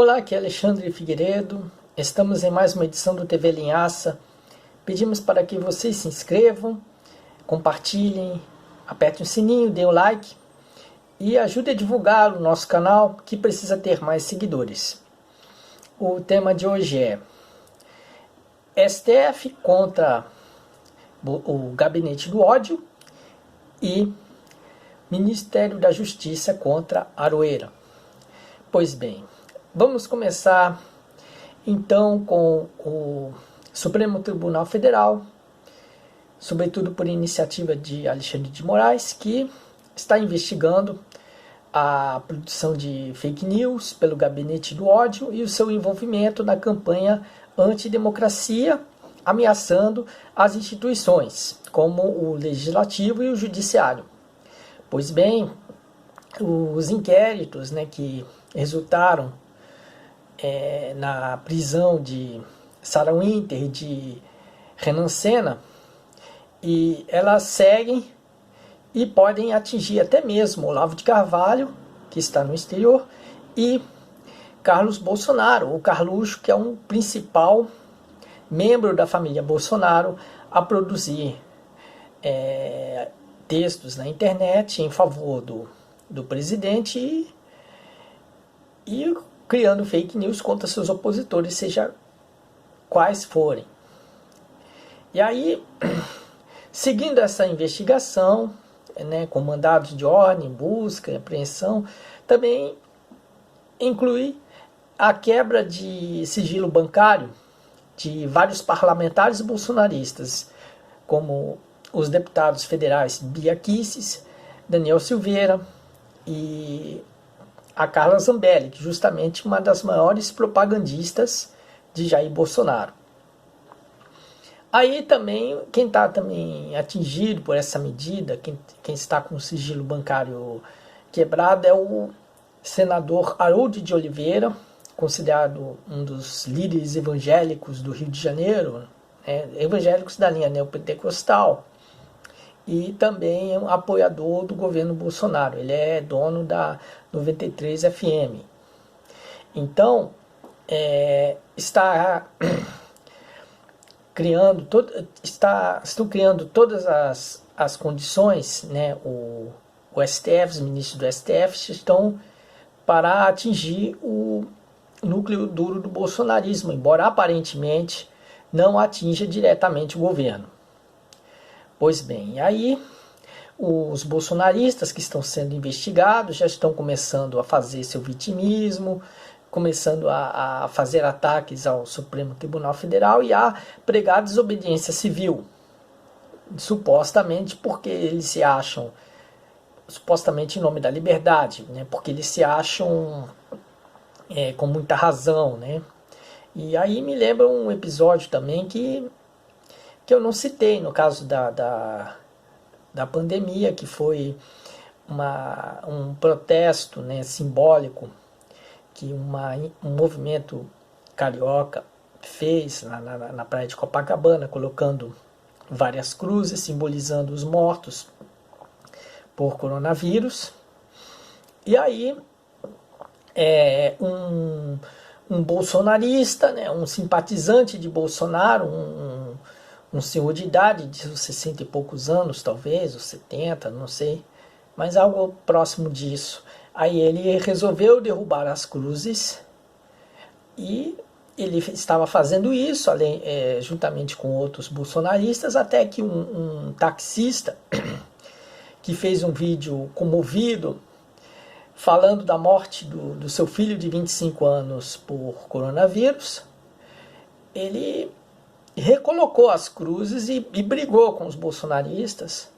Olá, aqui é Alexandre Figueiredo. Estamos em mais uma edição do TV Linhaça. Pedimos para que vocês se inscrevam, compartilhem, apertem o sininho, deem o like e ajudem a divulgar o nosso canal, que precisa ter mais seguidores. O tema de hoje é STF contra o Gabinete do Ódio e Ministério da Justiça contra Aroeira. Pois bem, vamos começar então com o Supremo Tribunal Federal, sobretudo por iniciativa de Alexandre de Moraes, que está investigando a produção de fake news pelo Gabinete do Ódio e o seu envolvimento na campanha antidemocracia, ameaçando as instituições, como o Legislativo e o Judiciário. Pois bem, os inquéritos, que resultaram na prisão de Sarah Winter e de Renan Senna, e elas seguem e podem atingir até mesmo Olavo de Carvalho, que está no exterior, e Carlos Bolsonaro, o Carluxo, que é um principal membro da família Bolsonaro, a produzir textos na internet em favor do presidente e criando fake news contra seus opositores, seja quais forem. E aí, seguindo essa investigação, com mandados de ordem, busca e apreensão, também inclui a quebra de sigilo bancário de vários parlamentares bolsonaristas, como os deputados federais Bia Kicis, Daniel Silveira e a Carla Zambelli, que justamente uma das maiores propagandistas de Jair Bolsonaro. Aí também, quem está também atingido por essa medida, quem está com o sigilo bancário quebrado, é o senador Harold de Oliveira, considerado um dos líderes evangélicos do Rio de Janeiro, evangélicos da linha neopentecostal, e também é um apoiador do governo Bolsonaro. Ele é dono da 93 FM. Então, estão criando todas as condições, o STF, os ministros do STF estão para atingir o núcleo duro do bolsonarismo, embora aparentemente não atinja diretamente o governo. Pois bem, aí os bolsonaristas que estão sendo investigados já estão começando a fazer seu vitimismo, começando a fazer ataques ao Supremo Tribunal Federal e a pregar desobediência civil, supostamente porque eles se acham, supostamente em nome da liberdade, porque eles se acham com muita razão, E aí me lembra um episódio também que eu não citei no caso da pandemia, que foi um protesto simbólico que um movimento carioca fez na praia de Copacabana, colocando várias cruzes simbolizando os mortos por coronavírus. E aí um bolsonarista, um simpatizante de Bolsonaro, um senhor de idade, de 60 e poucos anos, talvez, ou 70, não sei, mas algo próximo disso. Aí ele resolveu derrubar as cruzes e ele estava fazendo isso juntamente com outros bolsonaristas, até que um taxista que fez um vídeo comovido falando da morte do seu filho de 25 anos por coronavírus, ele recolocou as cruzes e brigou com os bolsonaristas,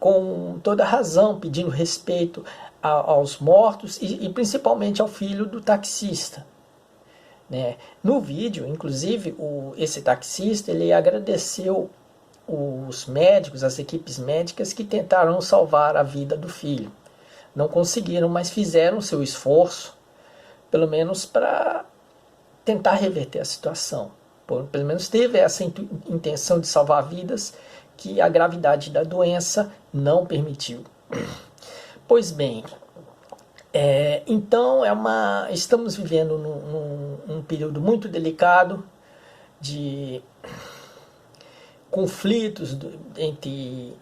com toda razão, pedindo respeito aos mortos e principalmente ao filho do taxista. No vídeo, inclusive, esse taxista ele agradeceu os médicos, as equipes médicas que tentaram salvar a vida do filho. Não conseguiram, mas fizeram seu esforço, pelo menos para tentar reverter a situação. Pelo menos teve essa intenção de salvar vidas que a gravidade da doença não permitiu. Pois bem, Então, estamos vivendo num período muito delicado de conflitos entre,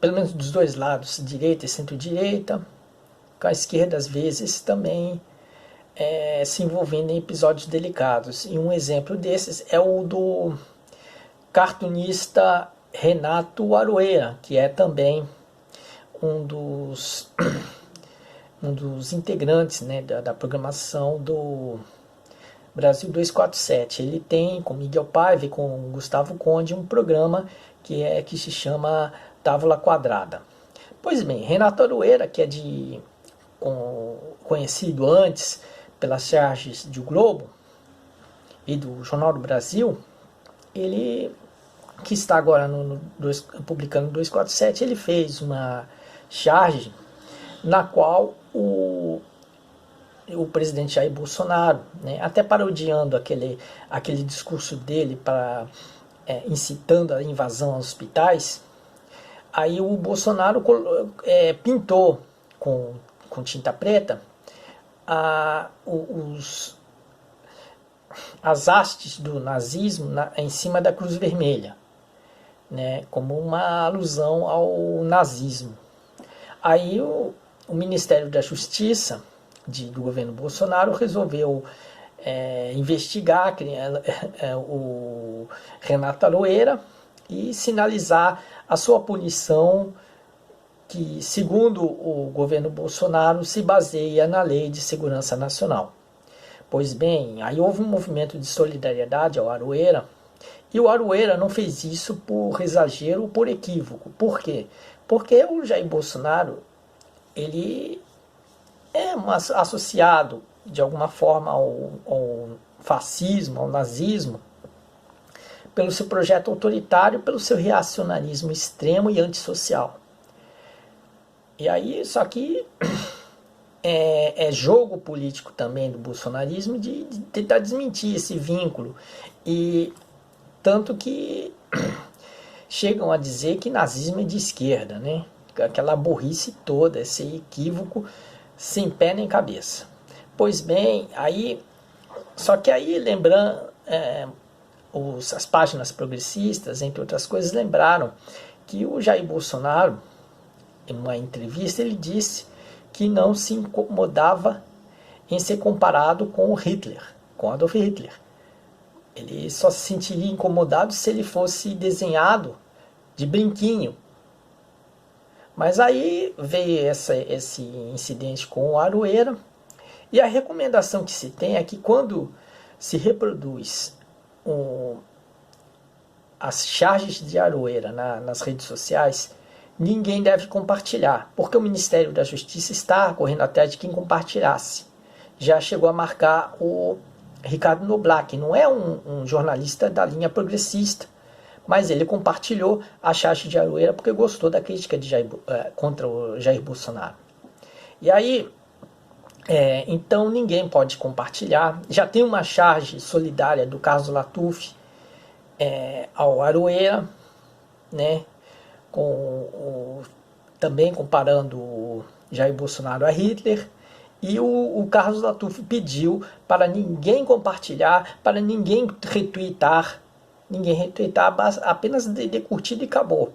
pelo menos dos dois lados, direita e centro-direita, com a esquerda às vezes também se envolvendo em episódios delicados. E um exemplo desses é o do cartunista Renato Aroeira, que é também um dos integrantes, né, da programação do Brasil 247. Ele tem com Miguel Paiva e com Gustavo Conde um programa que se chama Távola Quadrada. Pois bem, Renato Aroeira, que é conhecido antes pelas charges do Globo e do Jornal do Brasil, ele, que está agora publicando 247, ele fez uma charge na qual o presidente Jair Bolsonaro, né, até parodiando aquele discurso dele incitando a invasão aos hospitais, aí o Bolsonaro pintou com tinta preta as hastes do nazismo em cima da Cruz Vermelha, né, como uma alusão ao nazismo. Aí o Ministério da Justiça do governo Bolsonaro resolveu investigar o Renato Aroeira e sinalizar a sua punição, que, segundo o governo Bolsonaro, se baseia na Lei de Segurança Nacional. Pois bem, aí houve um movimento de solidariedade ao Aroeira, e o Aroeira não fez isso por exagero ou por equívoco. Por quê? Porque o Jair Bolsonaro, ele é associado de alguma forma ao fascismo, ao nazismo, pelo seu projeto autoritário, pelo seu reacionarismo extremo e antissocial. E aí, só que é jogo político também do bolsonarismo de tentar desmentir esse vínculo. E tanto que chegam a dizer que nazismo é de esquerda, né? Aquela burrice toda, esse equívoco sem pé nem cabeça. Pois bem, só que aí lembrando, as páginas progressistas, entre outras coisas, lembraram que o Jair Bolsonaro, em uma entrevista, ele disse que não se incomodava em ser comparado com Hitler, com Adolf Hitler. Ele só se sentiria incomodado se ele fosse desenhado de brinquinho. Mas aí veio esse incidente com o Aroeira, e a recomendação que se tem é que quando se reproduz as charges de Aroeira nas redes sociais, ninguém deve compartilhar, porque o Ministério da Justiça está correndo atrás de quem compartilhasse. Já chegou a marcar o Ricardo Noblat, que não é um jornalista da linha progressista, mas ele compartilhou a charge de Aroeira porque gostou da crítica contra o Jair Bolsonaro. E aí, então ninguém pode compartilhar. Já tem uma charge solidária do Carlos Latuf ao Aroeira, né, também comparando o Jair Bolsonaro a Hitler. E o Carlos Latuf pediu para ninguém compartilhar, para ninguém retweetar, apenas de curtida e acabou.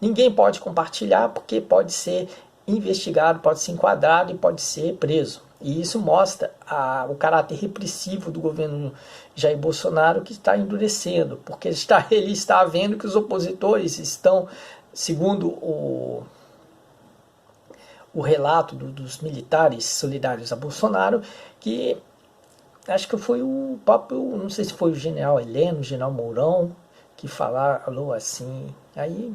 Ninguém pode compartilhar porque pode ser investigado, pode ser enquadrado e pode ser preso. E isso mostra o caráter repressivo do governo Jair Bolsonaro, que está endurecendo, porque ele está vendo que os opositores estão, segundo o relato dos militares solidários a Bolsonaro, que acho que foi o próprio, não sei se foi o general Heleno, o general Mourão, que falou assim. Aí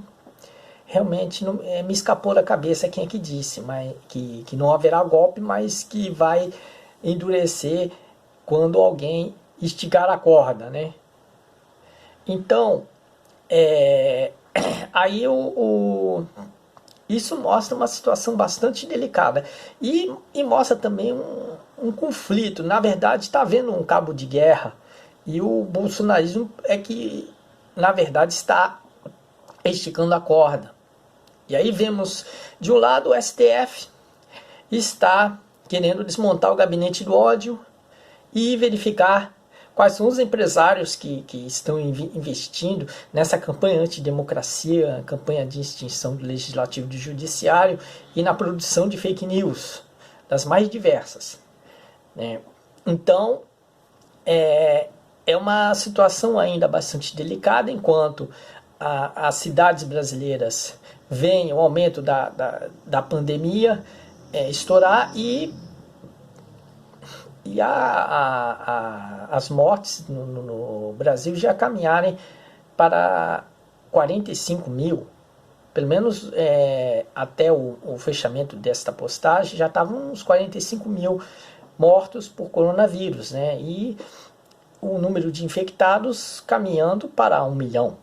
realmente me escapou da cabeça quem é que disse, mas que não haverá golpe, mas que vai endurecer quando alguém esticar a corda, né? Então, aí isso mostra uma situação bastante delicada e mostra também um conflito. Na verdade, está havendo um cabo de guerra e o bolsonarismo que, na verdade, está esticando a corda. E aí vemos, de um lado, o STF está querendo desmontar o gabinete do ódio e verificar quais são os empresários que estão investindo nessa campanha antidemocracia, campanha de extinção do legislativo e do judiciário e na produção de fake news, das mais diversas. Então, é uma situação ainda bastante delicada, enquanto as cidades brasileiras veem o aumento da pandemia estourar e as mortes no Brasil já caminharem para 45 mil. Pelo menos até o fechamento desta postagem já estavam uns 45 mil mortos por coronavírus, né? E o número de infectados caminhando para 1 milhão.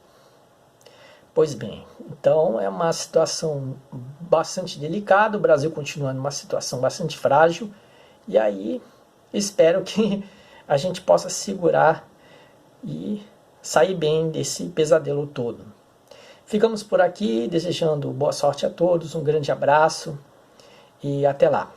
Pois bem, então é uma situação bastante delicada, o Brasil continua numa situação bastante frágil, e aí espero que a gente possa segurar e sair bem desse pesadelo todo. Ficamos por aqui, desejando boa sorte a todos, um grande abraço e até lá.